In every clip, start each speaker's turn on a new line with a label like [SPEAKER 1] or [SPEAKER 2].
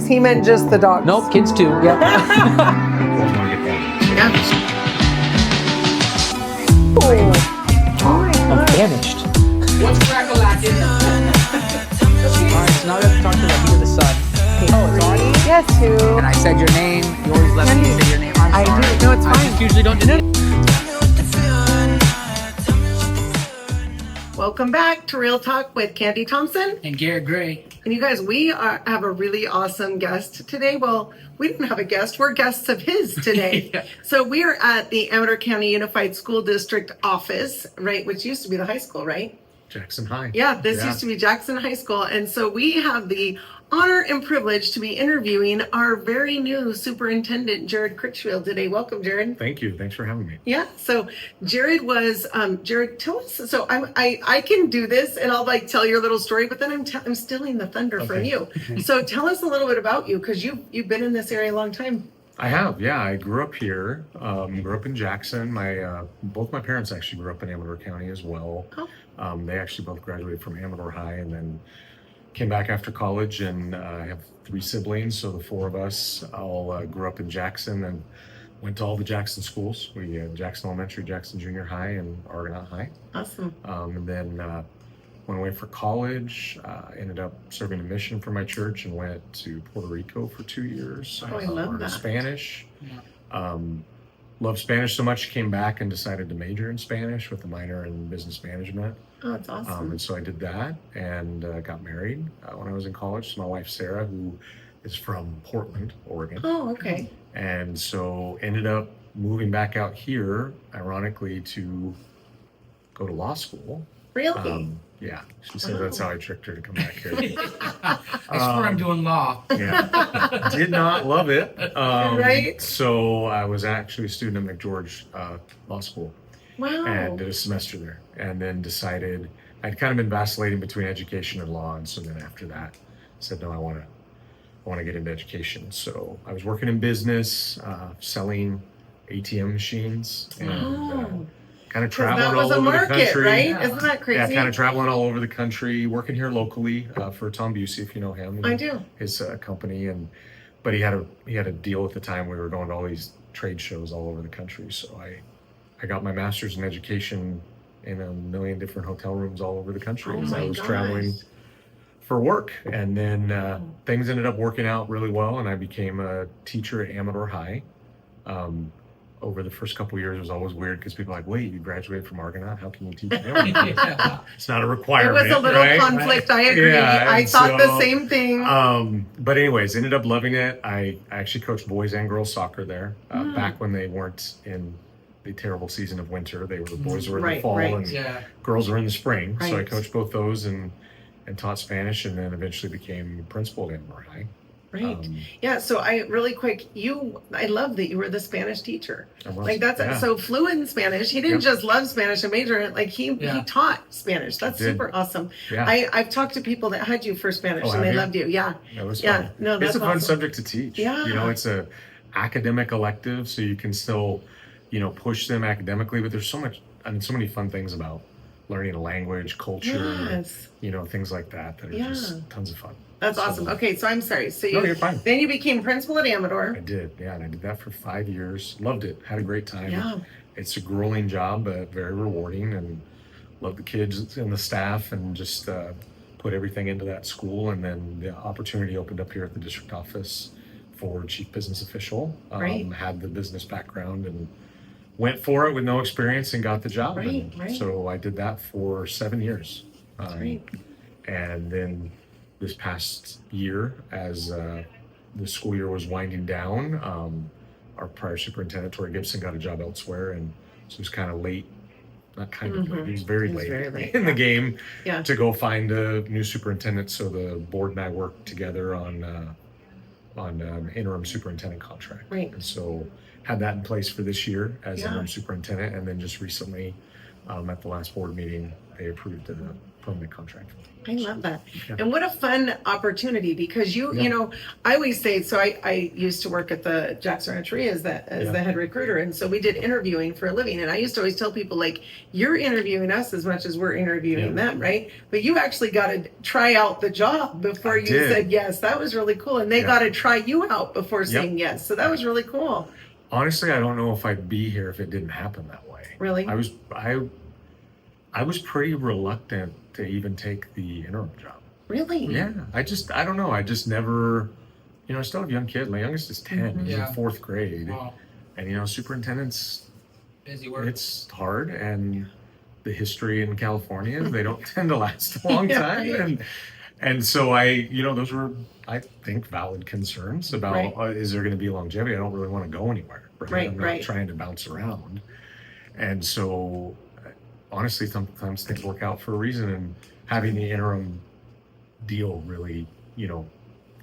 [SPEAKER 1] He meant just the dogs.
[SPEAKER 2] Nope, kids too. Yeah. I'm famished.
[SPEAKER 3] What's crack-a-lackin'?
[SPEAKER 2] All right, so now we have to talk to the heat of the sun. Oh, it's on?
[SPEAKER 1] Yes, too.
[SPEAKER 2] And I said your name. You always let me say your name. I'm
[SPEAKER 1] I
[SPEAKER 2] sorry.
[SPEAKER 1] do. No, it's
[SPEAKER 2] I
[SPEAKER 1] fine.
[SPEAKER 2] just usually don't do that.
[SPEAKER 1] Welcome back to Real Talk with Kandi Thompson.
[SPEAKER 3] And Garrett Gray.
[SPEAKER 1] And you guys, we have a really awesome guest today. Well, we didn't have a guest. We're guests of his today.
[SPEAKER 3] Yeah.
[SPEAKER 1] So we are at the Amador County Unified School District office, right? Which used to be the high school, right?
[SPEAKER 4] Jackson High.
[SPEAKER 1] Yeah, this used to be Jackson High School. And so we have the honor and privilege to be interviewing our very new superintendent, Jared Critchfield, today. Welcome, Jared.
[SPEAKER 4] Thank you. Thanks for having me.
[SPEAKER 1] Yeah. So Jared was Jared. Tell us. So I can do this, and I'll like tell your little story, but then I'm stealing the thunder from you. So tell us a little bit about you, because you've been in this area a long time.
[SPEAKER 4] I have. Yeah, I grew up here. Grew up in Jackson. My both my parents actually grew up in Amador County as well.
[SPEAKER 1] Oh.
[SPEAKER 4] They actually both graduated from Amador High and then came back after college. And I have 3 siblings, so the 4 of us all grew up in Jackson and went to all the Jackson schools. We had Jackson Elementary, Jackson Junior High, and Argonaut High.
[SPEAKER 1] Awesome.
[SPEAKER 4] And then went away for college. Ended up serving a mission for my church and went to Puerto Rico for 2 years.
[SPEAKER 1] Oh, I love
[SPEAKER 4] learned
[SPEAKER 1] that.
[SPEAKER 4] Spanish.
[SPEAKER 3] Yeah.
[SPEAKER 4] Loved Spanish so much, came back and decided to major in Spanish with a minor in business management.
[SPEAKER 1] Oh, that's awesome.
[SPEAKER 4] And so I did that and got married when I was in college to my wife, Sarah, who is from Portland, Oregon.
[SPEAKER 1] Oh, okay.
[SPEAKER 4] And so ended up moving back out here, ironically, to go to law school.
[SPEAKER 1] Really?
[SPEAKER 4] Yeah, she said that's how I tricked her to come back here.
[SPEAKER 3] I swear I'm doing law.
[SPEAKER 4] Yeah, did not love it.
[SPEAKER 1] Right?
[SPEAKER 4] So I was actually a student at McGeorge Law School
[SPEAKER 1] Wow.
[SPEAKER 4] and did a semester there, and then decided I'd kind of been vacillating between education and law, and so then after that, said no, I want to get into education. So I was working in business, selling ATM machines, and kind of traveling all over the country.
[SPEAKER 1] Right?
[SPEAKER 3] Yeah.
[SPEAKER 1] Isn't that crazy?
[SPEAKER 4] Yeah, kind of traveling all over the country, working here locally for Tom Busey, if you know him.
[SPEAKER 1] I do.
[SPEAKER 4] His company, but he had a deal at the time. We were going to all these trade shows all over the country. So I got my master's in education in a million different hotel rooms all over the country
[SPEAKER 1] Oh
[SPEAKER 4] as I
[SPEAKER 1] my
[SPEAKER 4] was
[SPEAKER 1] gosh.
[SPEAKER 4] traveling for work. And then things ended up working out really well, and I became a teacher at Amador High. Over the first couple of years, it was always weird because people are like, wait, you graduated from Argonaut? How can you teach Amador?
[SPEAKER 3] Yeah.
[SPEAKER 4] It's not a
[SPEAKER 1] It
[SPEAKER 4] requirement.
[SPEAKER 1] was a little
[SPEAKER 4] right?
[SPEAKER 1] conflict. I agree.
[SPEAKER 4] Yeah,
[SPEAKER 1] I
[SPEAKER 4] and
[SPEAKER 1] thought the
[SPEAKER 4] so,
[SPEAKER 1] same thing.
[SPEAKER 4] But anyways, ended up loving it. I actually coached boys and girls soccer there back when they weren't in the terrible season of winter. The boys were in the
[SPEAKER 1] Right,
[SPEAKER 4] fall
[SPEAKER 1] right.
[SPEAKER 4] and
[SPEAKER 3] Yeah.
[SPEAKER 4] girls were in the spring. So I
[SPEAKER 1] Right.
[SPEAKER 4] coached both those and taught Spanish, and then eventually became principal at Amador High.
[SPEAKER 1] Right. Yeah. So really quick, I love that you were the Spanish teacher.
[SPEAKER 4] I was,
[SPEAKER 1] Like that's
[SPEAKER 4] yeah.
[SPEAKER 1] so fluent in Spanish. He didn't
[SPEAKER 4] Yep.
[SPEAKER 1] just love Spanish and major in it. Like he taught Spanish. That's
[SPEAKER 4] did.
[SPEAKER 1] super awesome.
[SPEAKER 4] Yeah.
[SPEAKER 1] I've talked to people that had you for Spanish
[SPEAKER 4] Oh,
[SPEAKER 1] and
[SPEAKER 4] have
[SPEAKER 1] they
[SPEAKER 4] you?
[SPEAKER 1] loved you. Yeah.
[SPEAKER 4] That was
[SPEAKER 1] Yeah.
[SPEAKER 4] fun.
[SPEAKER 1] No, that's
[SPEAKER 4] It's a fun
[SPEAKER 1] awesome.
[SPEAKER 4] subject to teach.
[SPEAKER 1] Yeah.
[SPEAKER 4] You know, it's a academic elective, so you can still, push them academically, but there's so many fun things about learning a language, culture,
[SPEAKER 1] Yes.
[SPEAKER 4] things like that are
[SPEAKER 1] Yeah.
[SPEAKER 4] just tons of fun.
[SPEAKER 1] That's
[SPEAKER 4] So-
[SPEAKER 1] awesome. Okay. So I'm sorry. So
[SPEAKER 4] No, you're fine.
[SPEAKER 1] then you became principal at Amador.
[SPEAKER 4] I did, yeah, and I did that for 5 years. Loved it. Had a great time.
[SPEAKER 1] Yeah.
[SPEAKER 4] It's a grueling job, but very rewarding, and love the kids and the staff, and just put everything into that school. And then the opportunity opened up here at the district office for chief business official.
[SPEAKER 1] Right.
[SPEAKER 4] Had the business background and went for it with no experience and got the job.
[SPEAKER 1] Right,
[SPEAKER 4] And
[SPEAKER 1] right.
[SPEAKER 4] so I did that for 7 years.
[SPEAKER 1] Great.
[SPEAKER 4] And then this past year, as the school year was winding down, our prior superintendent, Tori Gibson, got a job elsewhere. And so it was kind of late, not kind of late, it was very
[SPEAKER 1] It was
[SPEAKER 4] late,
[SPEAKER 1] very late,
[SPEAKER 4] in the
[SPEAKER 1] yeah.
[SPEAKER 4] game
[SPEAKER 1] Yeah.
[SPEAKER 4] to go find a new superintendent. So the board and I worked together on interim superintendent contract.
[SPEAKER 1] Right.
[SPEAKER 4] And so had that in place for this year as
[SPEAKER 1] Yeah.
[SPEAKER 4] interim superintendent, and then just recently at the last board meeting, they approved a permanent contract.
[SPEAKER 1] I love that.
[SPEAKER 4] Yeah.
[SPEAKER 1] And what a fun opportunity, because you know, I always say, so I used to work at the Jackson Rancheria as the head recruiter. And so we did interviewing for a living. And I used to always tell people, like, you're interviewing us as much as we're interviewing them, right? But you actually got to try out the job before you said yes. That was really cool. And they got to try you out before saying yes. So that was really cool.
[SPEAKER 4] Honestly, I don't know if I'd be here if it didn't happen that way.
[SPEAKER 1] Really?
[SPEAKER 4] I was pretty reluctant to even take the interim job.
[SPEAKER 1] Really?
[SPEAKER 4] Yeah. I don't know. I just never, I still have young kids. My youngest is 10. He's in 4th grade.
[SPEAKER 3] Wow.
[SPEAKER 4] And, superintendents,
[SPEAKER 3] Busy work.
[SPEAKER 4] it's hard. And the history in California, they don't tend to last a long time.
[SPEAKER 1] Right.
[SPEAKER 4] And so those were, I think, valid concerns about, is there going to be longevity? I don't really want to go anywhere. Right. I'm not trying to bounce around. And so, honestly, sometimes things work out for a reason, and having the interim deal really,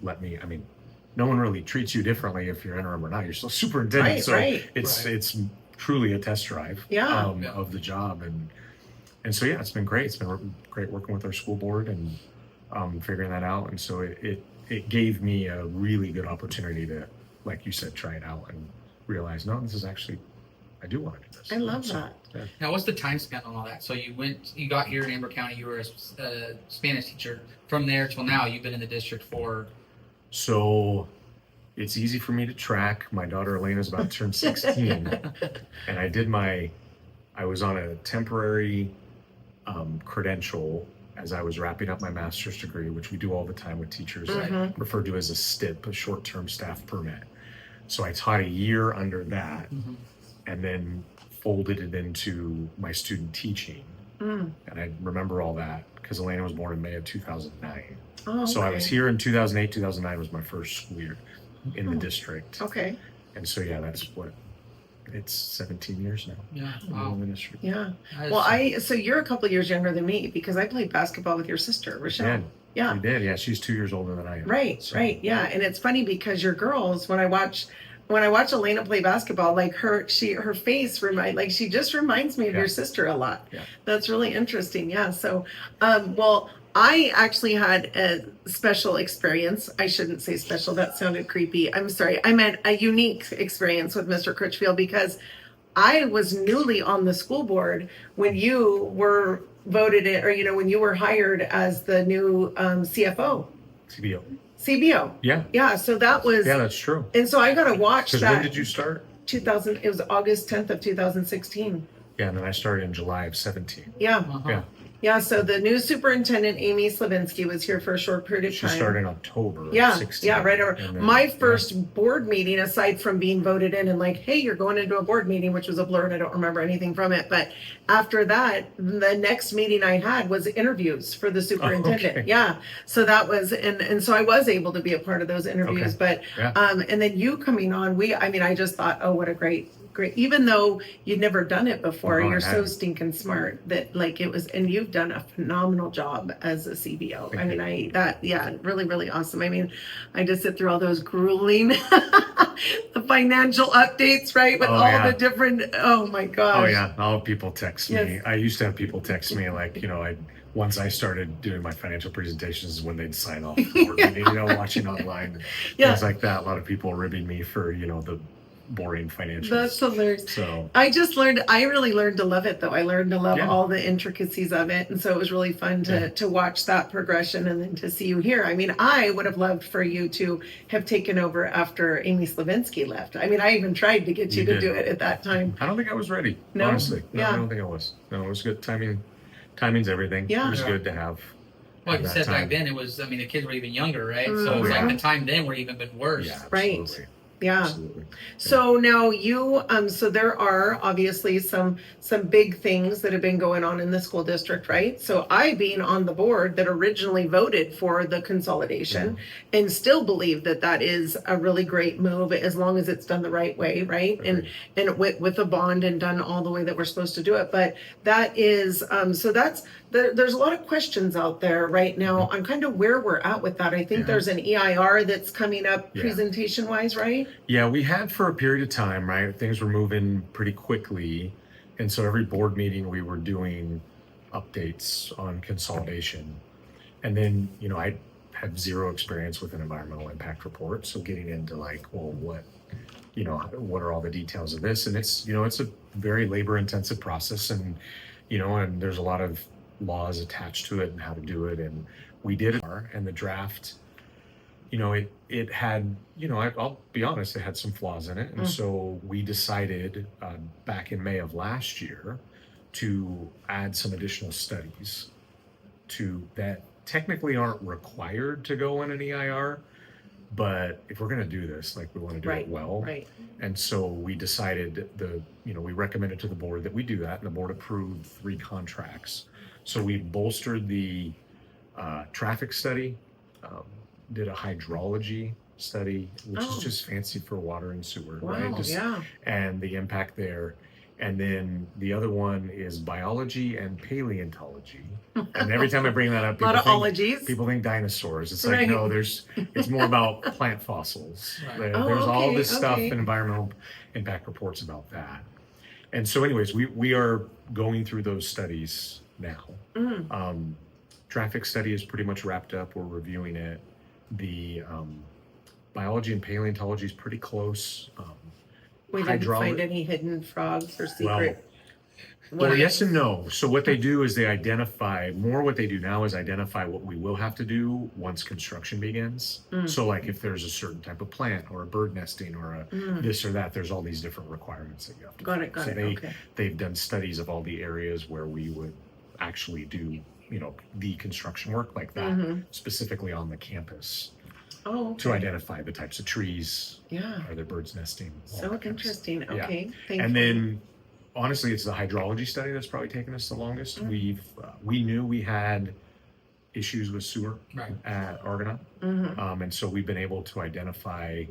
[SPEAKER 4] let me, no one really treats you differently if you're interim or not. You're still superintendent. It's truly a test drive of the job. And so, it's been great. It's been great working with our school board and figuring that out. And so it gave me a really good opportunity to, like you said, try it out and realize, no, this is actually, I do want to do this.
[SPEAKER 1] I love that.
[SPEAKER 4] Yeah.
[SPEAKER 3] Now, what's the time spent on all that? So you got here in Amador County, you were a Spanish teacher. From there till now, you've been in the district for...
[SPEAKER 4] So it's easy for me to track. My daughter Elena's about to turn 16. And I was on a temporary credential as I was wrapping up my master's degree, which we do all the time with teachers. I refer to as a STIP, a short-term staff permit. So I taught a year under that and then folded it into my student teaching. And I remember all that because Elena was born in May of 2009.
[SPEAKER 1] Oh,
[SPEAKER 4] so I was here in 2008, 2009 was my first school year in the district.
[SPEAKER 1] Okay.
[SPEAKER 4] And so, it's 17 years now.
[SPEAKER 3] Yeah.
[SPEAKER 4] Wow. In the district.
[SPEAKER 1] Yeah. Well, so you're a couple of years younger than me because I played basketball with your sister, Rochelle. Yeah.
[SPEAKER 4] We did. Yeah. She's 2 years older than I am.
[SPEAKER 1] Right. So. Right. Yeah. And it's funny because your girls, when I watch Elena play basketball, like her face she just reminds me of your sister a lot.
[SPEAKER 4] Yeah.
[SPEAKER 1] That's really interesting. Yeah. So, I actually had a special experience. I shouldn't say special. That sounded creepy. I'm sorry. I meant a unique experience with Mr. Critchfield because I was newly on the school board when you were voted in, or, when you were hired as the new CFO. CBO.
[SPEAKER 4] Yeah.
[SPEAKER 1] Yeah. So that was.
[SPEAKER 4] Yeah, that's true.
[SPEAKER 1] And so I got to watch that.
[SPEAKER 4] When did you start?
[SPEAKER 1] 2000. It was August 10th of 2016.
[SPEAKER 4] Yeah, and then I started in July of 17.
[SPEAKER 1] Yeah.
[SPEAKER 4] Yeah.
[SPEAKER 1] Yeah, so the new superintendent, Amy Slavinsky, was here for a short period of time.
[SPEAKER 4] She started in October of 16.
[SPEAKER 1] Yeah, right over. My first board meeting, aside from being voted in and like, hey, you're going into a board meeting, which was a blur and I don't remember anything from it. But after that, the next meeting I had was interviews for the superintendent.
[SPEAKER 4] Okay.
[SPEAKER 1] Yeah, so that was, and so I was able to be a part of those interviews.
[SPEAKER 4] Okay.
[SPEAKER 1] But, and then you coming on, I just thought, oh, what a great, even though you'd never done it before, you're so stinking smart that it was, and you've done a phenomenal job as a CBO. Really, really awesome. I just sit through all those grueling, the financial updates, right? With the different, oh my gosh.
[SPEAKER 4] Oh yeah. All people text me. I used to have people text me once I started doing my financial presentations is when they'd sign off for me, watching online and things like that. A lot of people ribbing me for, the boring financials.
[SPEAKER 1] That's hilarious.
[SPEAKER 4] So
[SPEAKER 1] I really learned to love it though. I learned to love all the intricacies of it. And so it was really fun to watch that progression and then to see you here. I would have loved for you to have taken over after Amy Slavinsky left. I even tried to get you to do it at that time.
[SPEAKER 4] I don't think I was ready, honestly. No, I don't think I was. No, it was good. Timing's everything. Yeah. It was good to have.
[SPEAKER 3] Like you said back then, it was, the kids were even younger, right? So it's like the time then would even been worse.
[SPEAKER 4] Yeah,
[SPEAKER 1] right. Yeah.
[SPEAKER 4] Absolutely.
[SPEAKER 1] So now you, so there are obviously some big things that have been going on in the school district, right? So I being on the board that originally voted for the consolidation and still believe that is a really great move as long as it's done the right way, right? And with a bond and done all the way that we're supposed to do it. But that is, so there's a lot of questions out there right now on kind of where we're at with that. I think there's an EIR that's coming up presentation wise, right?
[SPEAKER 4] Yeah, we had for a period of time, right? Things were moving pretty quickly. And so every board meeting we were doing updates on consolidation. And then, I had zero experience with an environmental impact report. So getting into like, well, what are all the details of this? And it's a very labor intensive process, and, and there's a lot of laws attached to it and how to do it. And we did it, and the draft, it had, I'll be honest, it had some flaws in it. And so we decided back in May of last year to add some additional studies to that technically aren't required to go in an EIR, but if we're going to do this, like, we want to do it well.
[SPEAKER 1] Right.
[SPEAKER 4] And so we decided we recommended to the board that we do that, and the board approved 3 contracts. So we bolstered the traffic study, did a hydrology study, which is just fancy for water and sewer, right? And the impact there. And then the other one is biology and paleontology. And every time I bring that up,
[SPEAKER 1] A lot of ologies.
[SPEAKER 4] people think dinosaurs. It's
[SPEAKER 1] Right.
[SPEAKER 4] like, no, it's more about plant fossils.
[SPEAKER 3] Right.
[SPEAKER 4] There's all this stuff
[SPEAKER 1] okay.
[SPEAKER 4] in environmental impact reports about that. And so anyways, we are going through those studies now. Traffic study is pretty much wrapped up. We're reviewing it. The biology and paleontology is pretty close.
[SPEAKER 1] We didn't
[SPEAKER 4] Hydraulic-
[SPEAKER 1] find any hidden frogs or secret.
[SPEAKER 4] Well, yes and no. So what they do is what they do now is identify what we will have to do once construction begins. So like if there's a certain type of plant or a bird nesting or a this or that, there's all these different requirements that you have to
[SPEAKER 1] Got
[SPEAKER 4] do.
[SPEAKER 1] it, got
[SPEAKER 4] So
[SPEAKER 1] it, okay.
[SPEAKER 4] they've done studies of all the areas where we would actually do, the construction work like that, specifically on the campus,
[SPEAKER 1] Oh,
[SPEAKER 4] to identify the types of trees.
[SPEAKER 1] yeah.
[SPEAKER 4] Are there birds nesting? all
[SPEAKER 1] So
[SPEAKER 4] that kind of
[SPEAKER 1] interesting.
[SPEAKER 4] stuff. Yeah.
[SPEAKER 1] Okay. Thank
[SPEAKER 4] And
[SPEAKER 1] you.
[SPEAKER 4] then, honestly, it's the hydrology study that's probably taken us the longest. We knew we had issues with sewer
[SPEAKER 3] Right.
[SPEAKER 4] at Argonaut, and so we've been able to identify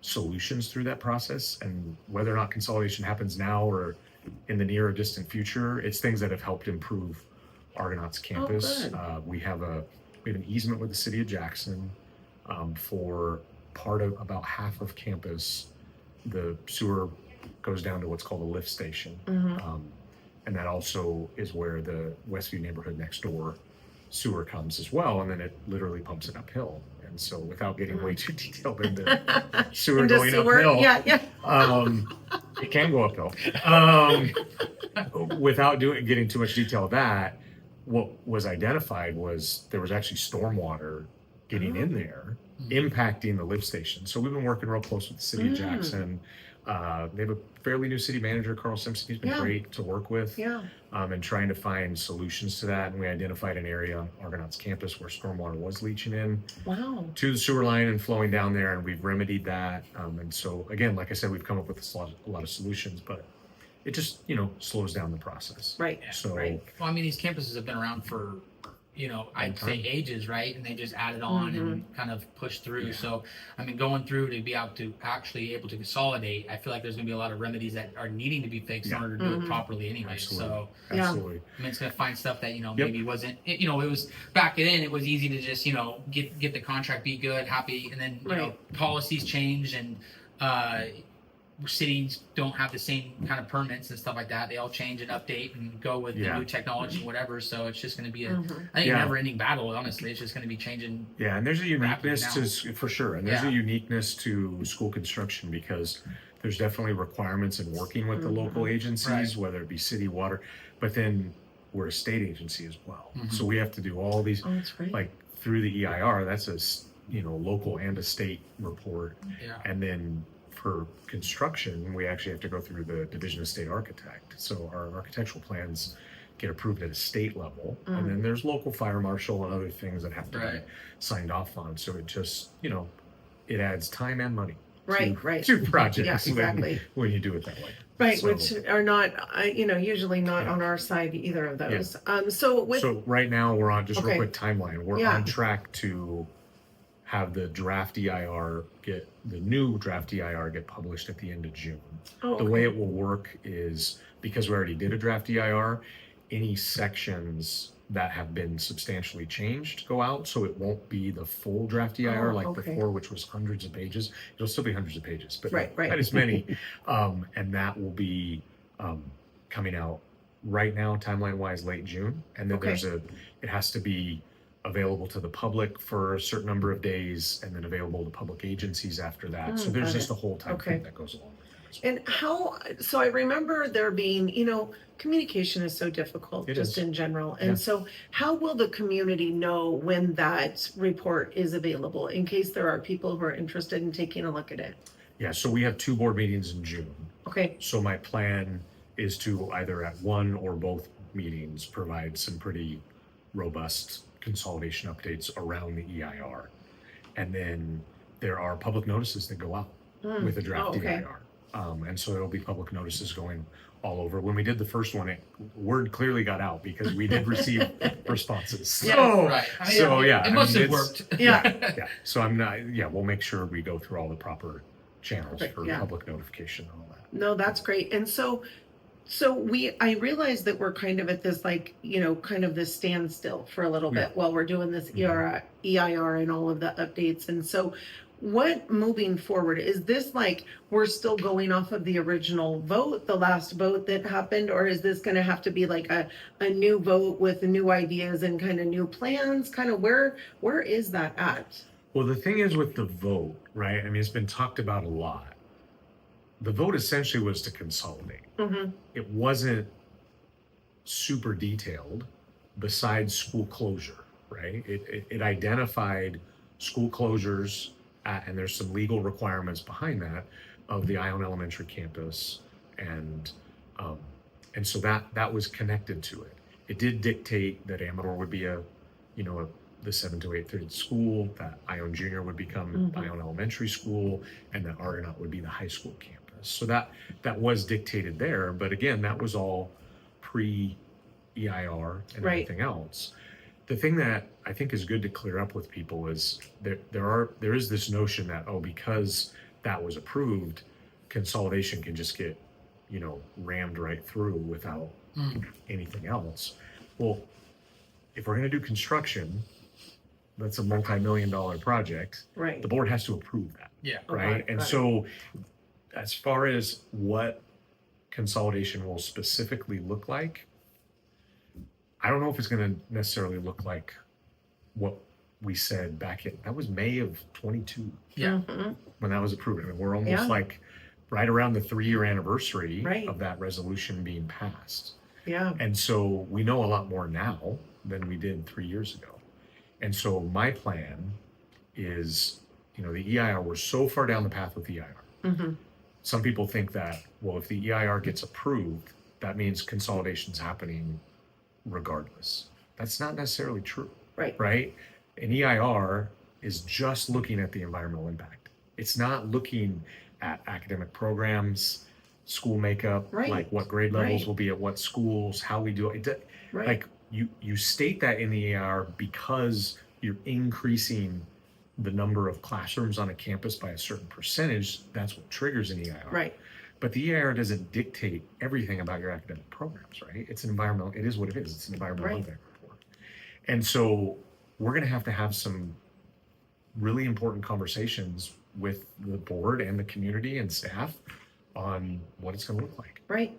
[SPEAKER 4] solutions through that process. And whether or not consolidation happens now or in the near or distant future, it's things that have helped improve Argonaut's campus.
[SPEAKER 1] good.
[SPEAKER 4] We have an easement with the city of Jackson for about half of campus. The sewer goes down to what's called a lift station. And that also is where the Westview neighborhood next door sewer comes as well. And then it literally pumps it uphill. And so without getting way too detailed into sewer
[SPEAKER 1] Into
[SPEAKER 4] going
[SPEAKER 1] sewer,
[SPEAKER 4] uphill,
[SPEAKER 1] yeah.
[SPEAKER 4] it can go uphill. Without getting too much detail of that, what was identified was there was actually stormwater getting in there, impacting the lift station. So we've been working real close with the city of Jackson. They have a fairly new city manager, Carl Simpson. He's been great to work with, and trying to find solutions to that. And we identified an area on Argonaut's campus where stormwater was leaching in to the sewer line and flowing down there, and we've remedied that. And so again, like I said, we've come up with a lot of solutions, but it just slows down the process.
[SPEAKER 1] Right.
[SPEAKER 4] So
[SPEAKER 1] Right.
[SPEAKER 3] Well, I mean, these campuses have been around for, I'd say ages, right? And they just added on and kind of pushed through.
[SPEAKER 4] Yeah.
[SPEAKER 3] So, I mean, going through to be able to actually able to consolidate, I feel like there's going to be a lot of remedies that are needing to be fixed in order to do it properly anyway.
[SPEAKER 4] Absolutely.
[SPEAKER 3] So,
[SPEAKER 4] Absolutely.
[SPEAKER 3] I mean, it's going to find stuff that, maybe wasn't, it was back then, it was easy to just, get the contract, be good, happy. And then, policies change and, cities don't have the same kind of permits and stuff like that. They all change and update and go with the new technology and whatever. So it's just going to be a never-ending battle. Honestly, it's just going to be changing.
[SPEAKER 4] Yeah, and there's a uniqueness
[SPEAKER 3] rapidly
[SPEAKER 4] to for sure, and there's a uniqueness to school construction because there's definitely requirements in working with the local agencies, whether it be city, water, but then we're a state agency as well. So we have to do all these, like through the EIR. That's a local and a state report, and then for construction, we actually have to go through the Division of State Architect. So our architectural plans get approved at a state level, and then there's local fire marshal and other things that have to be signed off on. So it just, it adds time and money to projects
[SPEAKER 1] Yeah, exactly.
[SPEAKER 4] when you do it that way.
[SPEAKER 1] Right,
[SPEAKER 4] So-
[SPEAKER 1] which are not, usually not on our side, either of those.
[SPEAKER 4] So right now we're on, just
[SPEAKER 1] Okay.
[SPEAKER 4] real quick timeline, we're on track to have the new draft EIR get published at the end of June. The way it will work is, because we already did a draft EIR, any sections that have been substantially changed go out, so it won't be the full draft EIR before, which was hundreds of pages. It'll still be hundreds of pages, but
[SPEAKER 1] Right.
[SPEAKER 4] not as many. And that will be coming out right now, timeline wise, late June. And then
[SPEAKER 1] Okay.
[SPEAKER 4] it has to be available to the public for a certain number of days and then available to public agencies after that. So there's
[SPEAKER 1] got
[SPEAKER 4] just
[SPEAKER 1] it.
[SPEAKER 4] a whole time
[SPEAKER 1] Okay.
[SPEAKER 4] frame that goes along with that as well.
[SPEAKER 1] And so I remember there being, communication is so difficult
[SPEAKER 4] It
[SPEAKER 1] just
[SPEAKER 4] is.
[SPEAKER 1] in general. And
[SPEAKER 4] Yeah.
[SPEAKER 1] so how will the community know when that report is available in case there are people who are interested in taking a look at it?
[SPEAKER 4] Yeah, so we have 2 board meetings in June.
[SPEAKER 1] Okay.
[SPEAKER 4] So my plan is to either at one or both meetings provide some pretty robust consolidation updates around the EIR. And then there are public notices that go out with a draft
[SPEAKER 1] okay.
[SPEAKER 4] EIR. And so there'll be public notices going all over. When we did the first one, word clearly got out because we did receive responses. So,
[SPEAKER 3] Right.
[SPEAKER 4] so yeah,
[SPEAKER 3] It must have
[SPEAKER 4] it's-
[SPEAKER 3] worked.
[SPEAKER 1] Yeah.
[SPEAKER 4] yeah. So we'll make sure we go through all the proper channels
[SPEAKER 1] Perfect,
[SPEAKER 4] for
[SPEAKER 1] yeah.
[SPEAKER 4] public notification and all that.
[SPEAKER 1] No, that's great. And so I realize that we're kind of at this kind of this standstill for a little bit while we're doing this EIR and all of the updates. And so what moving forward, is this like we're still going off of the original vote, the last vote that happened, or is this going to have to be like a new vote with new ideas and kind of new plans? Kind of where is that at?
[SPEAKER 4] Well, the thing is with the vote, right? I mean, it's been talked about a lot. The vote essentially was to consolidate.
[SPEAKER 1] Mm-hmm.
[SPEAKER 4] It wasn't super detailed besides school closure, right? It identified school closures, and there's some legal requirements behind that of the Ione Elementary campus, and so that was connected to it. It did dictate that Amador would be the 7th to 8th grade school, that Ione Junior would become Ione Elementary School, and that Argonaut would be the high school campus. So that was dictated there, but again, that was all pre-EIR and
[SPEAKER 1] Right.
[SPEAKER 4] everything else. The thing that I think is good to clear up with people is there is this notion that, because that was approved, consolidation can just get, rammed right through without anything else. Well, if we're going to do construction, that's a multi-million-dollar project.
[SPEAKER 1] Right.
[SPEAKER 4] The board has to approve that,
[SPEAKER 3] Yeah.
[SPEAKER 4] right?
[SPEAKER 1] Okay,
[SPEAKER 4] And
[SPEAKER 1] got it.
[SPEAKER 4] so, as far as what consolidation will specifically look like, I don't know if it's going to necessarily look like what we said back in, that was May of 22
[SPEAKER 3] Yeah.
[SPEAKER 1] Mhm.
[SPEAKER 4] when that was approved. I mean, we're almost
[SPEAKER 1] Yeah.
[SPEAKER 4] like right around the 3-year anniversary
[SPEAKER 1] Right.
[SPEAKER 4] of that resolution being passed.
[SPEAKER 1] Yeah.
[SPEAKER 4] And so we know a lot more now than we did 3 years ago. And so my plan is, the EIR, we're so far down the path with the EIR.
[SPEAKER 1] Mm-hmm.
[SPEAKER 4] Some people think that, well, if the EIR gets approved, that means consolidation's happening regardless. That's not necessarily true,
[SPEAKER 1] Right.
[SPEAKER 4] right? An EIR is just looking at the environmental impact. It's not looking at academic programs, school makeup,
[SPEAKER 1] Right.
[SPEAKER 4] like what grade levels
[SPEAKER 1] Right.
[SPEAKER 4] will be at what schools, how we do it.
[SPEAKER 1] Right.
[SPEAKER 4] Like you state that in the EIR because you're increasing the number of classrooms on a campus by a certain percentage. That's what triggers an EIR.
[SPEAKER 1] Right.
[SPEAKER 4] But the EIR doesn't dictate everything about your academic programs, right? It's an environmental, it is what it is. It's an environmental
[SPEAKER 1] Right.
[SPEAKER 4] impact report. And so we're going to have some really important conversations with the board and the community and staff on what it's going to look like.
[SPEAKER 1] Right.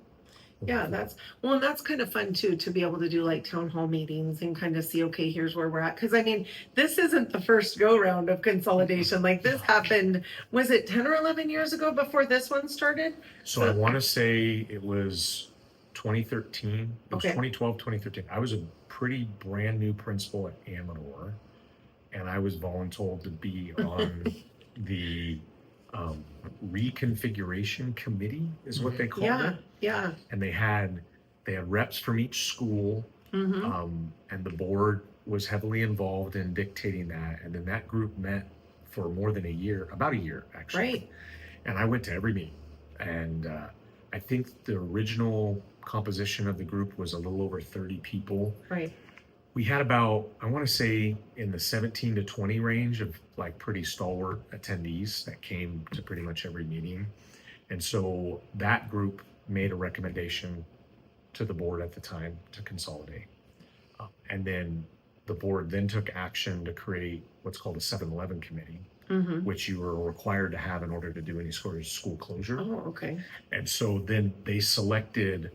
[SPEAKER 1] Yeah, and that's kind of fun too, to be able to do like town hall meetings and kind of see, okay, here's where we're at. Cause I mean, this isn't the first go round of consolidation. Like this happened, was it 10 or 11 years ago before this one started?
[SPEAKER 4] So I want to say it was 2013, it was
[SPEAKER 1] Okay.
[SPEAKER 4] 2012, 2013. I was a pretty brand new principal at Amador, and I was voluntold to be on the reconfiguration committee is what they called
[SPEAKER 1] Yeah.
[SPEAKER 4] it.
[SPEAKER 1] Yeah.
[SPEAKER 4] And they had reps from each school,
[SPEAKER 1] Mm-hmm.
[SPEAKER 4] and the board was heavily involved in dictating that. And then that group met for more than a year, about a year actually.
[SPEAKER 1] Right.
[SPEAKER 4] And I went to every meeting. And I think the original composition of the group was a little over 30 people.
[SPEAKER 1] Right.
[SPEAKER 4] We had about, I want to say, in the 17 to 20 range of like pretty stalwart attendees that came to pretty much every meeting. And so that group made a recommendation to the board at the time to consolidate. And then the board then took action to create what's called a 7-Eleven committee,
[SPEAKER 1] Mm-hmm.
[SPEAKER 4] which you were required to have in order to do any sort of school closure.
[SPEAKER 1] Oh, okay.
[SPEAKER 4] And so then they selected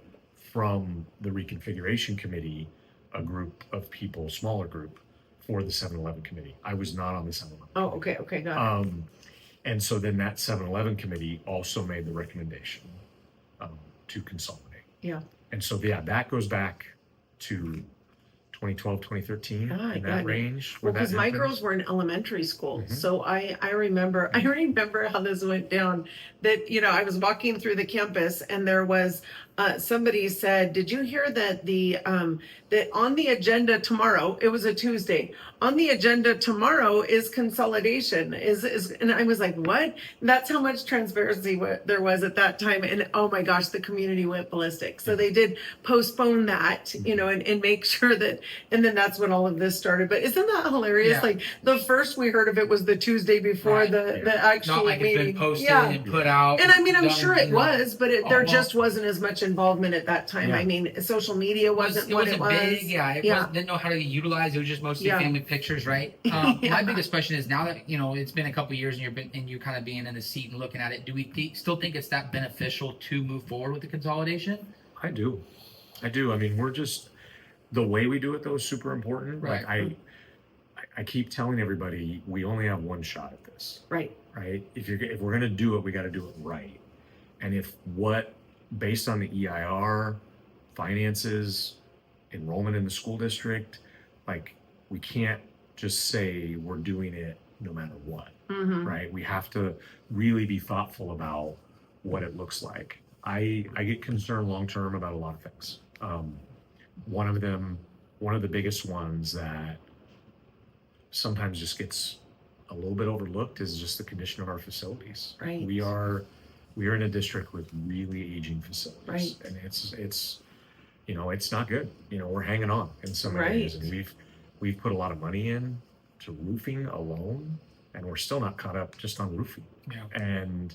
[SPEAKER 4] from the reconfiguration committee a group of people, smaller group, for the 7-Eleven committee. I was not on the 7-Eleven.
[SPEAKER 1] Oh, okay, got it.
[SPEAKER 4] And so then that 7-Eleven committee also made the recommendation to consolidate.
[SPEAKER 1] Yeah.
[SPEAKER 4] And so, yeah, that goes back to 2012, 2013, in that range.
[SPEAKER 1] Well, because my girls were in elementary school, so I remember how this went down. That I was walking through the campus and there was somebody said, "Did you hear that that on the agenda tomorrow? It was a Tuesday. On the agenda tomorrow is consolidation." And I was like, "What?" And that's how much transparency there was at that time. And oh my gosh, the community went ballistic. So they did postpone that, and make sure that. And then that's when all of this started. But isn't that hilarious?
[SPEAKER 3] Yeah.
[SPEAKER 1] Like the first we heard of it was the Tuesday before the actual
[SPEAKER 3] Not like
[SPEAKER 1] meeting.
[SPEAKER 3] it's been posted and put out.
[SPEAKER 1] And I mean, I'm
[SPEAKER 3] done,
[SPEAKER 1] sure it was, but there just wasn't as much involvement at that time.
[SPEAKER 4] Yeah.
[SPEAKER 1] I mean, social media wasn't what it was.
[SPEAKER 3] Big, didn't know how to utilize. It was just mostly family pictures, right? My biggest question is now that it's been a couple of years and you're kind of being in the seat and looking at it. Do we still think it's that beneficial to move forward with the consolidation?
[SPEAKER 4] I do. I mean, we're just the way we do it though is super important.
[SPEAKER 3] Right.
[SPEAKER 4] Like I keep telling everybody we only have one shot at this.
[SPEAKER 1] Right.
[SPEAKER 4] Right. If we're gonna do it, we got to do it right. And based on the EIR, finances, enrollment in the school district, like we can't just say we're doing it no matter what, right? We have to really be thoughtful about what it looks like. I get concerned long-term about a lot of things. One of the biggest ones that sometimes just gets a little bit overlooked is just the condition of our facilities.
[SPEAKER 1] Right.
[SPEAKER 4] We are in a district with really aging facilities,
[SPEAKER 1] right.
[SPEAKER 4] And it's not good. We're hanging on in some areas, and we've put a lot of money in to roofing alone, and we're still not caught up just on roofing.
[SPEAKER 3] Yeah.
[SPEAKER 4] And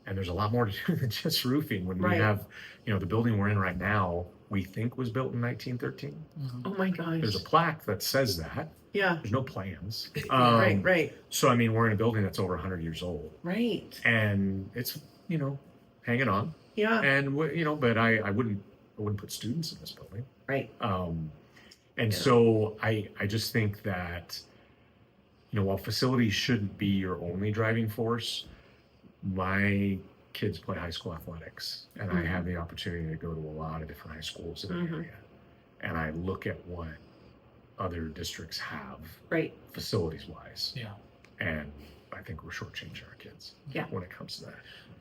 [SPEAKER 4] there's a lot more to do than just roofing. When we have, the building we're in right now, we think was built in 1913.
[SPEAKER 1] Oh my gosh.
[SPEAKER 4] There's a plaque that says that.
[SPEAKER 1] Yeah.
[SPEAKER 4] There's no plans.
[SPEAKER 1] Right.
[SPEAKER 4] So, I mean, we're in a building that's over 100 years old.
[SPEAKER 1] Right.
[SPEAKER 4] And it's, hanging on.
[SPEAKER 1] Yeah.
[SPEAKER 4] And, but I wouldn't put students in this building.
[SPEAKER 1] Right.
[SPEAKER 4] So I just think that, while facilities shouldn't be your only driving force, my kids play high school athletics, and I have the opportunity to go to a lot of different high schools in the area. And I look at what other districts have,
[SPEAKER 1] right,
[SPEAKER 4] facilities wise.
[SPEAKER 3] Yeah.
[SPEAKER 4] And I think we're shortchanging our kids when it comes to that.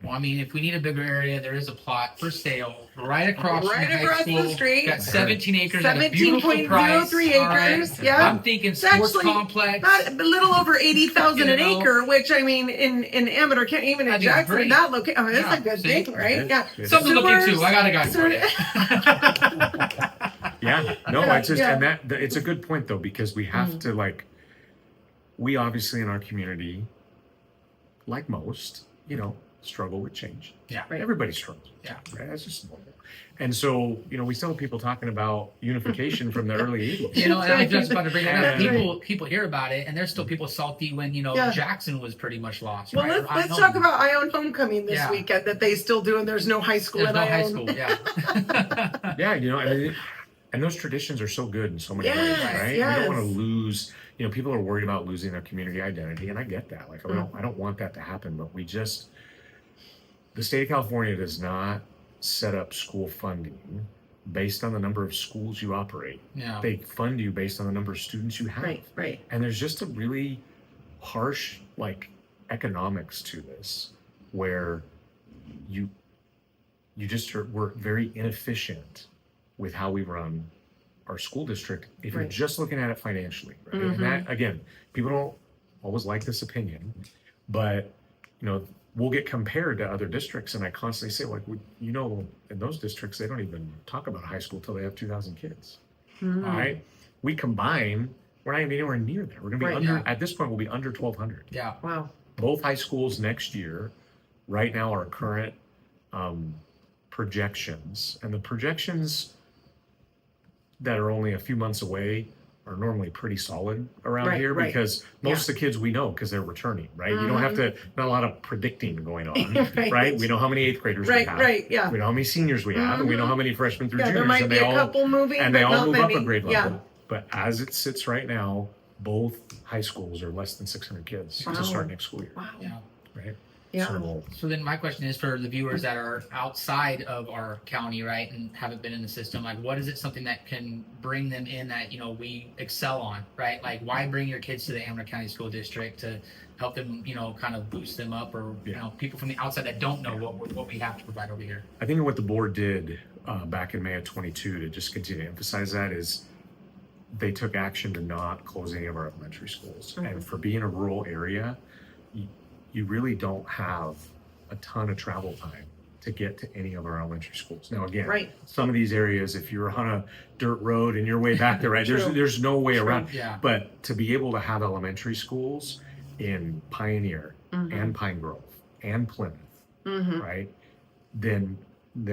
[SPEAKER 3] Well, I mean, if we need a bigger area, there is a plot for sale right across from
[SPEAKER 1] right
[SPEAKER 3] the high
[SPEAKER 1] across
[SPEAKER 3] school.
[SPEAKER 1] the street.
[SPEAKER 3] Got 17 acres at a beautiful
[SPEAKER 1] 17.03
[SPEAKER 3] price.
[SPEAKER 1] acres.
[SPEAKER 3] All right.
[SPEAKER 1] Yeah.
[SPEAKER 3] I'm thinking
[SPEAKER 1] It's
[SPEAKER 3] sports
[SPEAKER 1] actually
[SPEAKER 3] complex.
[SPEAKER 1] Not a little over 80,000 an
[SPEAKER 3] You know?
[SPEAKER 1] acre, which I mean, in Amador County, even in
[SPEAKER 3] I think it's
[SPEAKER 1] Jackson,
[SPEAKER 3] great.
[SPEAKER 1] that location, that's
[SPEAKER 3] Yeah,
[SPEAKER 1] a good
[SPEAKER 3] see?
[SPEAKER 1] thing, right? Yeah.
[SPEAKER 3] Something to look into. I got a guy for you.
[SPEAKER 4] Yeah, no,
[SPEAKER 1] Yeah,
[SPEAKER 4] it's just,
[SPEAKER 1] yeah.
[SPEAKER 4] and it's a good point though, because we have to we obviously in our community, like most, struggle with change.
[SPEAKER 3] Yeah.
[SPEAKER 1] Right.
[SPEAKER 4] Everybody struggles.
[SPEAKER 3] Yeah.
[SPEAKER 4] Right? That's just normal. And so, we still have people talking about unification from the early 80s.
[SPEAKER 3] And I was just about to bring it up.
[SPEAKER 4] Yeah.
[SPEAKER 3] People hear about it, and there's still people salty when Jackson was pretty much lost.
[SPEAKER 1] Well,
[SPEAKER 3] right?
[SPEAKER 1] let's talk about Ione Homecoming this
[SPEAKER 3] Yeah.
[SPEAKER 1] weekend that they still do, and there's no high school
[SPEAKER 3] There's
[SPEAKER 1] in
[SPEAKER 3] no
[SPEAKER 1] Ione.
[SPEAKER 3] high school. Yeah.
[SPEAKER 4] Yeah, and those traditions are so good in so many ways,
[SPEAKER 1] Yes,
[SPEAKER 4] right?
[SPEAKER 1] yes.
[SPEAKER 4] We don't want to lose. People are worried about losing their community identity, and I get that. I don't want that to happen, but the state of California does not set up school funding based on the number of schools you operate.
[SPEAKER 3] Yeah.
[SPEAKER 4] They fund you based on the number of students you have.
[SPEAKER 1] Right.
[SPEAKER 4] And there's just a really harsh economics to this, where we're very inefficient with how we run our school district if you're just looking at it financially, right? And that, again, people don't always like this opinion, but we'll get compared to other districts, and I constantly say, in those districts, they don't even talk about high school till they have 2,000 kids. All right? We combine, we're not even anywhere near there. We're going to be at this point, we'll be under 1,200.
[SPEAKER 3] Yeah.
[SPEAKER 1] Wow.
[SPEAKER 4] Both high schools next year, right now, our current projections, and the projections that are only a few months away are normally pretty solid around
[SPEAKER 1] Right,
[SPEAKER 4] here
[SPEAKER 1] right.
[SPEAKER 4] because most of the kids we know because they're returning, right? You don't have to, not a lot of predicting going on,
[SPEAKER 1] Right.
[SPEAKER 4] right? We know how many eighth graders we
[SPEAKER 1] Right,
[SPEAKER 4] have.
[SPEAKER 1] right, yeah.
[SPEAKER 4] We know how many seniors we have, and we know how many freshmen through
[SPEAKER 1] Yeah,
[SPEAKER 4] juniors.
[SPEAKER 1] there might
[SPEAKER 4] and
[SPEAKER 1] be
[SPEAKER 4] they
[SPEAKER 1] a
[SPEAKER 4] all,
[SPEAKER 1] couple moving,
[SPEAKER 4] and
[SPEAKER 1] but
[SPEAKER 4] they all
[SPEAKER 1] not
[SPEAKER 4] move
[SPEAKER 1] many.
[SPEAKER 4] up a grade level.
[SPEAKER 1] Yeah.
[SPEAKER 4] But as it sits right now, both high schools are less than 600 kids
[SPEAKER 1] Wow.
[SPEAKER 4] to start next school year,
[SPEAKER 1] Wow.
[SPEAKER 3] Yeah.
[SPEAKER 4] right?
[SPEAKER 1] Yeah.
[SPEAKER 3] So then my question is for the viewers that are outside of our county, right, and haven't been in the system, like what is it something that can bring them in that, you know, we excel on, right? Like why bring your kids to the Amador County School District to help them, you know, kind of boost them up or, you know, people from the outside that don't know what we have to provide over here.
[SPEAKER 4] I think what the board did back in May of 22 to just continue to emphasize that is they took action to not close any of our elementary schools. And for being a rural area, you really don't have a ton of travel time to get to any of our elementary schools. Now, again,
[SPEAKER 1] Right.
[SPEAKER 4] some of these areas, if you're on a dirt road and you're way back there, right, there's no way around.
[SPEAKER 3] Yeah.
[SPEAKER 4] But to be able to have elementary schools in Pioneer and Pine Grove and Plymouth, right, then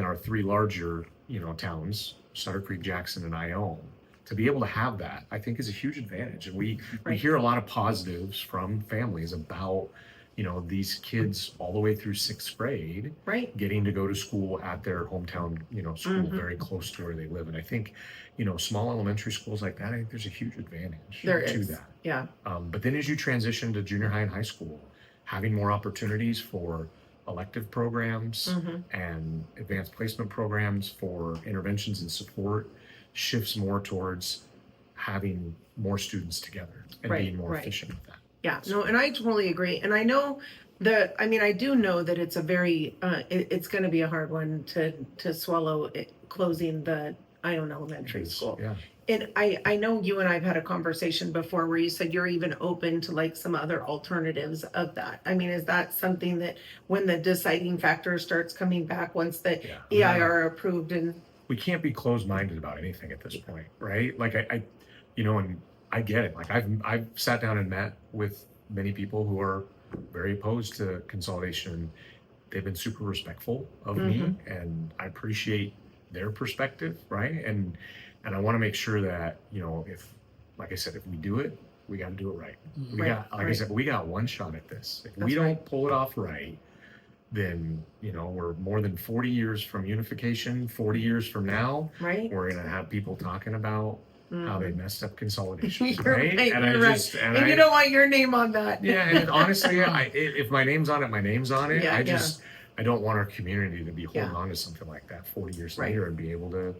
[SPEAKER 4] our three larger, you know, towns, Sutter Creek, Jackson, and Ione, to be able to have that, I think is a huge advantage. And we hear a lot of positives from families about, you know, these kids all the way through sixth grade,
[SPEAKER 1] Right.
[SPEAKER 4] getting to go to school at their hometown, you know, school very close to where they live. And I think, you know, small elementary schools like that, I think there's a huge advantage
[SPEAKER 1] There
[SPEAKER 4] to
[SPEAKER 1] is.
[SPEAKER 4] that.
[SPEAKER 1] Yeah.
[SPEAKER 4] But then as you transition to junior high and high school, having more opportunities for elective programs and advanced placement programs for interventions and support shifts more towards having more students together and
[SPEAKER 1] Right,
[SPEAKER 4] being more
[SPEAKER 1] right.
[SPEAKER 4] efficient with that.
[SPEAKER 1] Yeah, no, and I totally agree. And I know that, I mean, I do know that it's a very, it's going to be a hard one to swallow closing the Ione Elementary School.
[SPEAKER 4] Yeah.
[SPEAKER 1] And I know you and I've had a conversation before where you said you're even open to like some other alternatives of that. I mean, is that something that when the deciding factor starts coming back, once the EIR are approved and
[SPEAKER 4] We can't be closed-minded about anything at this point, right? Like I you know, and I get it. Like I've sat down and met with many people who are very opposed to consolidation. They've been super respectful of me, and I appreciate their perspective, right? And I want to make sure that, you know, if, like I said, if we do it, we got to do it right. We
[SPEAKER 1] Right,
[SPEAKER 4] got, like I
[SPEAKER 1] right.
[SPEAKER 4] said, we got one shot at this. If
[SPEAKER 1] That's
[SPEAKER 4] we don't
[SPEAKER 1] right.
[SPEAKER 4] pull it off right, then, you know, we're more than 40 years from unification. 40 years from now,
[SPEAKER 1] right?
[SPEAKER 4] we're going to have people talking about how they messed up consolidation,
[SPEAKER 1] You're
[SPEAKER 4] right?
[SPEAKER 1] right,
[SPEAKER 4] And
[SPEAKER 1] you're
[SPEAKER 4] I
[SPEAKER 1] right.
[SPEAKER 4] just,
[SPEAKER 1] And you don't want your name on that.
[SPEAKER 4] yeah, and honestly, if my name's on it, my name's on it.
[SPEAKER 1] Yeah,
[SPEAKER 4] I don't want our community to be holding
[SPEAKER 1] Yeah.
[SPEAKER 4] on to something like that 40 years
[SPEAKER 1] Right.
[SPEAKER 4] later and be able to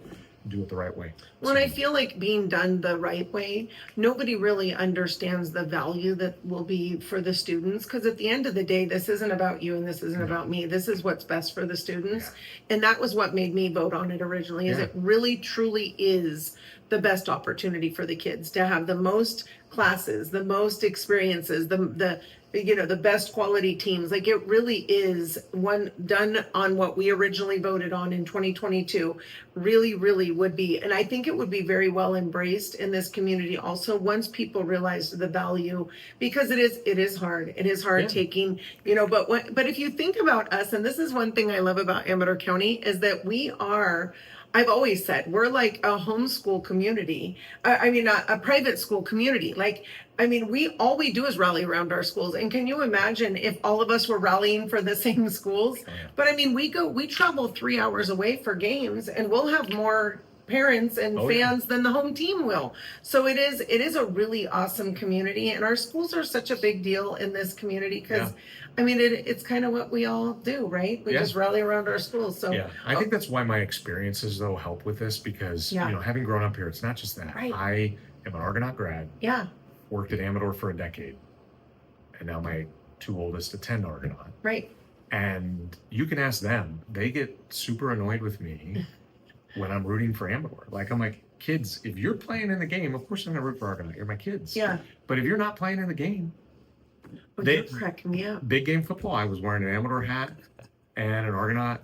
[SPEAKER 4] do it the right way.
[SPEAKER 1] Well, and I
[SPEAKER 4] So,
[SPEAKER 1] feel like being done the right way, nobody really understands the value that will be for the students. Because at the end of the day, this isn't about you and this isn't about me. This is what's best for the students. And that was what made me vote on it originally, is
[SPEAKER 4] Yeah.
[SPEAKER 1] it really truly is the best opportunity for the kids to have the most classes, the most experiences, the you know, the best quality teams. Like it really is one done on what we originally voted on in 2022 really would be. And I think it would be very well embraced in this community also once people realize the value, because it is hard. It is hard
[SPEAKER 4] Yeah.
[SPEAKER 1] taking, you know, but if you think about us, and this is one thing I love about Amador County, is that we are, I've always said, we're like a homeschool community. I mean, a private school community. Like, I mean, all we do is rally around our schools. And can you imagine if all of us were rallying for the same schools?
[SPEAKER 4] Oh, yeah.
[SPEAKER 1] But I mean, we travel 3 hours away for games, and we'll have more parents and
[SPEAKER 4] Oh, yeah.
[SPEAKER 1] fans than the home team will. So it is a really awesome community, and our schools are such a big deal in this community because, I mean, it's kind of what we all do, right? We
[SPEAKER 4] Yeah.
[SPEAKER 1] just rally around our schools. So
[SPEAKER 4] yeah, I think that's why my experiences though help with this because,
[SPEAKER 1] Yeah.
[SPEAKER 4] you know, having grown up here, it's not just that.
[SPEAKER 1] Right.
[SPEAKER 4] I am an Argonaut grad,
[SPEAKER 1] yeah,
[SPEAKER 4] worked at Amador for a decade, and now my two oldest attend Argonaut.
[SPEAKER 1] right.
[SPEAKER 4] And you can ask them, they get super annoyed with me when I'm rooting for Amador. Like, I'm like, kids, if you're playing in the game, of course I'm gonna root for Argonaut. You're my kids.
[SPEAKER 1] Yeah.
[SPEAKER 4] But if you're not playing in the game,
[SPEAKER 1] Well,
[SPEAKER 4] They-
[SPEAKER 1] you're cracking me up.
[SPEAKER 4] big game football, I was wearing an Amador hat and an Argonaut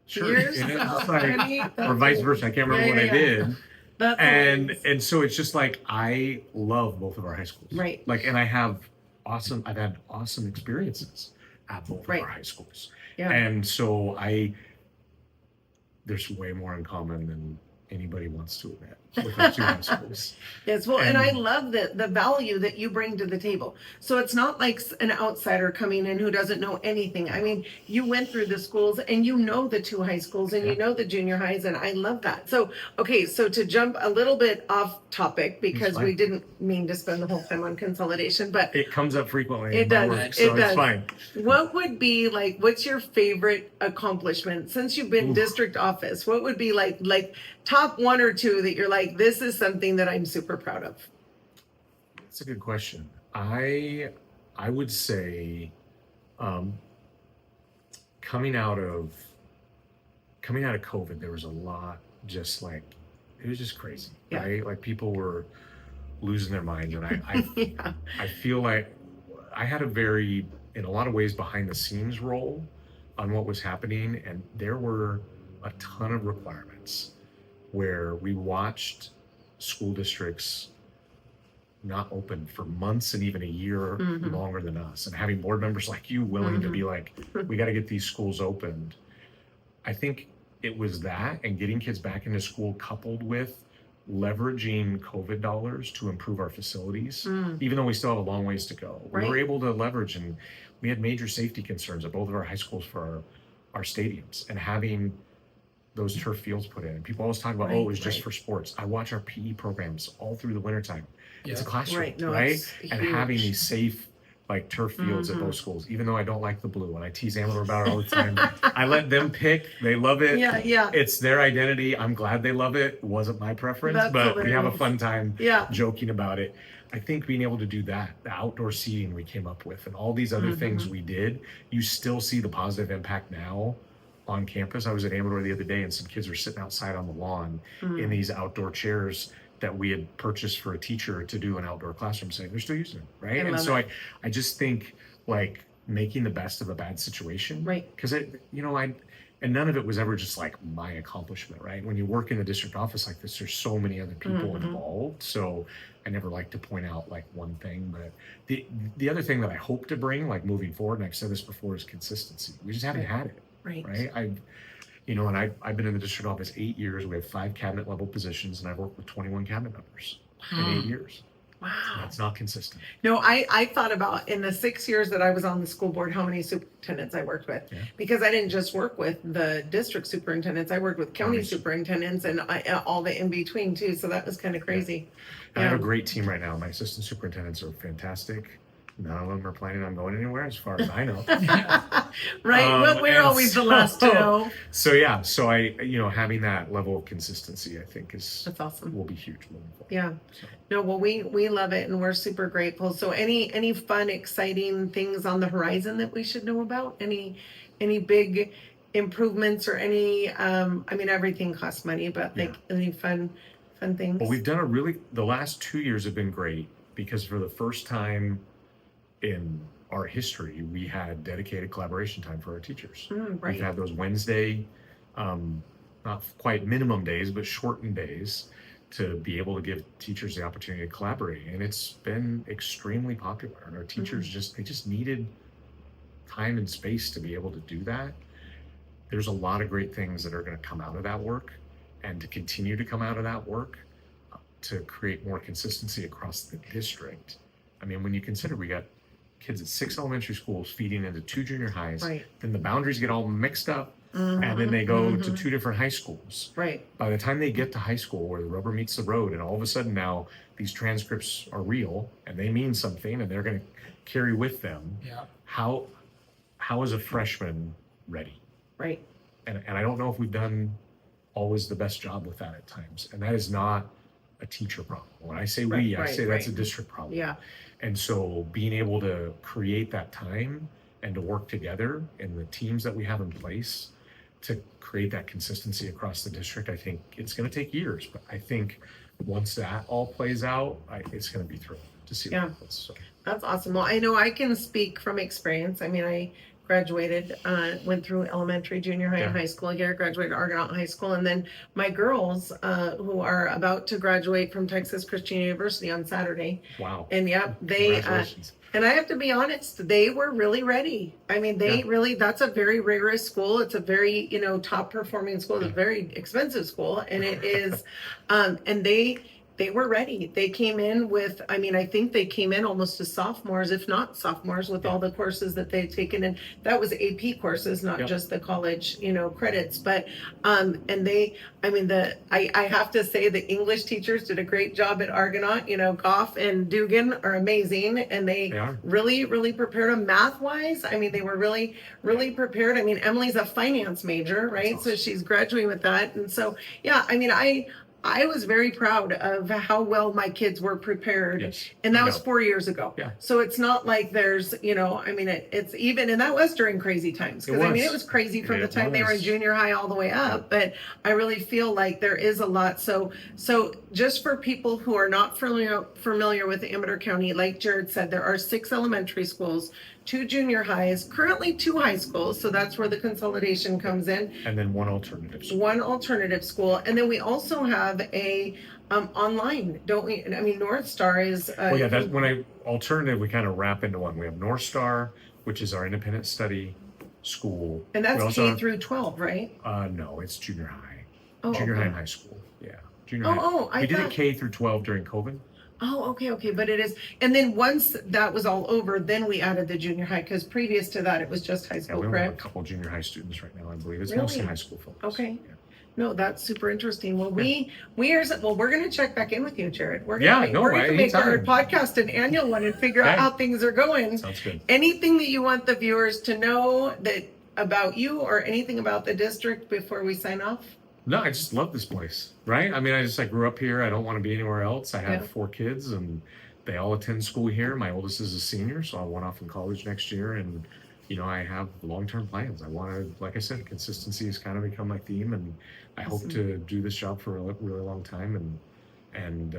[SPEAKER 4] shirt.
[SPEAKER 1] Yours?
[SPEAKER 4] And it was
[SPEAKER 1] Oh,
[SPEAKER 4] like,
[SPEAKER 1] honey,
[SPEAKER 4] or
[SPEAKER 1] that's
[SPEAKER 4] vice versa. I can't remember
[SPEAKER 1] Yeah,
[SPEAKER 4] what
[SPEAKER 1] yeah,
[SPEAKER 4] I did.
[SPEAKER 1] That's
[SPEAKER 4] And
[SPEAKER 1] hilarious.
[SPEAKER 4] so it's just like I love both of our high schools.
[SPEAKER 1] Right.
[SPEAKER 4] Like, and I've had awesome experiences at both
[SPEAKER 1] Right.
[SPEAKER 4] of our high schools.
[SPEAKER 1] Yeah.
[SPEAKER 4] And so there's way more in common than anybody wants to admit with our two high schools.
[SPEAKER 1] Yes, well, and I love the value that you bring to the table. So it's not like an outsider coming in who doesn't know anything. I mean, you went through the schools and you know the two high schools and you know the junior highs, and I love that. So, okay, so to jump a little bit off topic, because we didn't mean to spend the whole time on consolidation, but
[SPEAKER 4] It comes up frequently.
[SPEAKER 1] It
[SPEAKER 4] in my
[SPEAKER 1] does.
[SPEAKER 4] work,
[SPEAKER 1] It
[SPEAKER 4] so
[SPEAKER 1] does.
[SPEAKER 4] it's fine.
[SPEAKER 1] what would be like, what's your favorite accomplishment since you've been district office? What would be like top one or two that you're like, this is something that I'm super proud of?
[SPEAKER 4] That's a good question. I would say, coming out of COVID, there was a lot, just like, it was just crazy, right? Like people were losing their minds, and I feel like I had a very, in a lot of ways, behind the scenes role on what was happening, and there were a ton of requirements where we watched school districts not open for months and even a year longer than us, and having board members like you willing to be like, we got to get these schools opened. I think it was that, and getting kids back into school, coupled with leveraging COVID dollars to improve our facilities, even though we still have a long ways to go. We were able to leverage, and we had major safety concerns at both of our high schools for our stadiums, and having those turf fields put in. And people always talk about, oh, it was just for sports. I watch our PE programs all through the wintertime. It's a classroom,
[SPEAKER 1] Right. No,
[SPEAKER 4] right?
[SPEAKER 1] it's
[SPEAKER 4] And
[SPEAKER 1] huge.
[SPEAKER 4] having these safe, like, turf fields at both schools, even though I don't like the blue, and I tease Amador about it all the time. I let them pick. They love it.
[SPEAKER 1] Yeah.
[SPEAKER 4] It's their identity. I'm glad they love it. It wasn't my preference,
[SPEAKER 1] That's
[SPEAKER 4] but we have a
[SPEAKER 1] hilarious.
[SPEAKER 4] fun time
[SPEAKER 1] Yeah.
[SPEAKER 4] joking about it. I think being able to do that, the outdoor seating we came up with, and all these other things we did, you still see the positive impact now on campus. I was at Amador the other day, and some kids were sitting outside on the lawn in these outdoor chairs that we had purchased for a teacher to do an outdoor classroom setting. They're still using it, right?
[SPEAKER 1] I
[SPEAKER 4] And
[SPEAKER 1] love
[SPEAKER 4] so
[SPEAKER 1] it.
[SPEAKER 4] I just think, like, making the best of a bad situation,
[SPEAKER 1] Right.
[SPEAKER 4] because and none of it was ever just like my accomplishment, right? When you work in the district office like this, there's so many other people involved. So I never like to point out like one thing, but the other thing that I hope to bring, like moving forward, and I've said this before, is consistency. We just haven't had it, right? I've been in the district office 8 years. We have 5 cabinet level positions, and I've worked with 21 cabinet members in 8 years.
[SPEAKER 1] Wow.
[SPEAKER 4] That's not consistent.
[SPEAKER 1] No, I thought about in the 6 years that I was on the school board, how many superintendents I worked with. Because I didn't just work with the district superintendents, I worked with county superintendents and all the in between too. So that was kind of crazy.
[SPEAKER 4] I have a great team right now. My assistant superintendents are fantastic. None of them are planning on going anywhere, as far as I know.
[SPEAKER 1] Right. Well, we're
[SPEAKER 4] and
[SPEAKER 1] always the last to know.
[SPEAKER 4] So I, having that level of consistency, I think
[SPEAKER 1] That's awesome.
[SPEAKER 4] will be huge moving forward.
[SPEAKER 1] Yeah.
[SPEAKER 4] So.
[SPEAKER 1] No, well, we love it, and we're super grateful. So any fun, exciting things on the horizon that we should know about? Any big improvements or any, everything costs money, but like any fun things?
[SPEAKER 4] Well, we've done the last 2 years have been great, because for the first time in our history, we had dedicated collaboration time for our teachers.
[SPEAKER 1] Right.
[SPEAKER 4] We've had those Wednesday, not quite minimum days, but shortened days, to be able to give teachers the opportunity to collaborate. And it's been extremely popular. And our teachers just needed time and space to be able to do that. There's a lot of great things that are going to come out of that work, and to continue to come out of that work, to create more consistency across the district. I mean, when you consider we got kids at 6 elementary schools feeding into 2 junior highs, then the boundaries get all mixed up, and then they go to 2 different high schools.
[SPEAKER 1] Right.
[SPEAKER 4] By the time they get to high school, where the rubber meets the road, and all of a sudden now these transcripts are real and they mean something, and they're going to carry with them.
[SPEAKER 3] Yeah.
[SPEAKER 4] How is a freshman ready?
[SPEAKER 1] Right.
[SPEAKER 4] And I don't know if we've done always the best job with that at times. And that is not a teacher problem. When I say we, I say that's a district problem.
[SPEAKER 1] Yeah.
[SPEAKER 4] And so being able to create that time and to work together in the teams that we have in place to create that consistency across the district, I think it's going to take years. But I think once that all plays out, it's going to be thrilling to see what happens. So.
[SPEAKER 1] That's awesome. Well, I know I can speak from experience. I mean, I graduated, went through elementary, junior high, and high school. Garrett graduated Argonaut High School. And then my girls, who are about to graduate from Texas Christian University on Saturday.
[SPEAKER 4] Wow.
[SPEAKER 1] And they,
[SPEAKER 4] Congratulations.
[SPEAKER 1] And I have to be honest, they were really ready. I mean, that's a very rigorous school. It's a very, top performing school. It's a very expensive school. And it is, and they were ready. They came in with, I think they came in almost as sophomores, if not sophomores, with all the courses that they'd taken. And that was AP courses, not just the college, credits. But, and I have to say the English teachers did a great job at Argonaut. Goff and Dugan are amazing. And they really, really prepared them math wise. They were really, really prepared. Emily's a finance major, right? Awesome. So she's graduating with that. And so, I was very proud of how well my kids were prepared.
[SPEAKER 4] Yes.
[SPEAKER 1] And that was 4 years ago.
[SPEAKER 4] Yeah.
[SPEAKER 1] So it's not like there's, it's even, and that was during crazy times. Because it was crazy from the time they were in junior high all the way up. But I really feel like there is a lot. So just for people who are not familiar with Amador County, like Jared said, there are 6 elementary schools, 2 junior highs, currently 2 high schools. So that's where the consolidation comes in.
[SPEAKER 4] And then 1 alternative school.
[SPEAKER 1] 1 alternative school. And then we also have a online, don't we? North Star is.
[SPEAKER 4] That's when alternative, we kind of wrap into one. We have North Star, which is our independent study school.
[SPEAKER 1] And that's K through 12, right?
[SPEAKER 4] No, it's junior high.
[SPEAKER 1] Oh,
[SPEAKER 4] junior high and high school. Yeah. Junior high. We did it K through 12 during COVID.
[SPEAKER 1] Oh, okay. But it is. And then once that was all over, then we added the junior high, because previous to that, it was just high school,
[SPEAKER 4] we
[SPEAKER 1] correct?
[SPEAKER 4] have a couple of junior high students right now, I believe. It's
[SPEAKER 1] Really?
[SPEAKER 4] mostly high school folks.
[SPEAKER 1] Okay.
[SPEAKER 4] Yeah.
[SPEAKER 1] No, that's super interesting. Well, we're going to check back in with you, Jared. We're
[SPEAKER 4] Yeah,
[SPEAKER 1] going to make our
[SPEAKER 4] anytime.
[SPEAKER 1] podcast an annual one and figure out how things are going.
[SPEAKER 4] Sounds good.
[SPEAKER 1] Anything that you want the viewers to know about you or anything about the district before we sign off?
[SPEAKER 4] No, I just love this place, right? I grew up here. I don't want to be anywhere else. I have 4 kids and they all attend school here. My oldest is a senior, so I want off in college next year. And, I have long-term plans. I want to, like I said, consistency has kind of become my theme. And I hope to do this job for a really long time and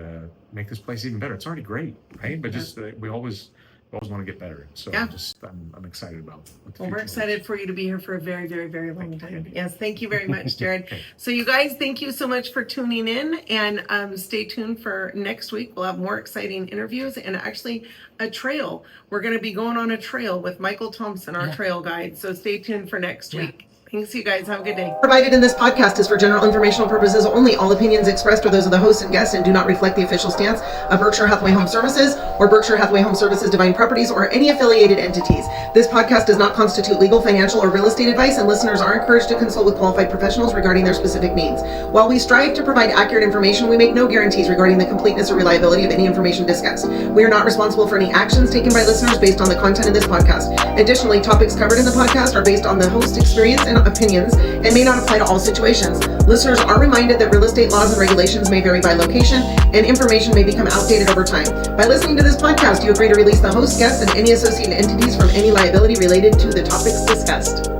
[SPEAKER 4] make this place even better. It's already great, right? But just we always want to get better. So I'm excited about what the
[SPEAKER 1] Well, we're
[SPEAKER 4] future
[SPEAKER 1] excited
[SPEAKER 4] holds.
[SPEAKER 1] for you to be here for a very, very, very long time.
[SPEAKER 4] Kandi.
[SPEAKER 1] Yes, thank you very much, Jared.
[SPEAKER 4] Okay.
[SPEAKER 1] So you guys, thank you so much for tuning in, and stay tuned for next week. We'll have more exciting interviews and actually a trail. We're going to be going on a trail with Michael Thompson, our trail guide. So stay tuned for next week. Thanks, you guys. Have a good day. Provided in this podcast is for general informational purposes only. All opinions expressed are those of the host and guest and do not reflect the official stance of Berkshire Hathaway Home Services or Berkshire Hathaway Home Services Divine Properties or any affiliated entities. This podcast does not constitute legal, financial, or real estate advice, and listeners are encouraged to consult with qualified professionals regarding their specific needs. While we strive to provide accurate information, we make no guarantees regarding the completeness or reliability of any information discussed. We are not responsible for any actions taken by listeners based on the content of this podcast. Additionally, topics covered in the podcast are based on the host experience and opinions and may not apply to all situations. Listeners are reminded that real estate laws and regulations may vary by location and information may become outdated over time. By listening to this podcast, you agree to release the host, guests, and any associated entities from any liability related to the topics discussed.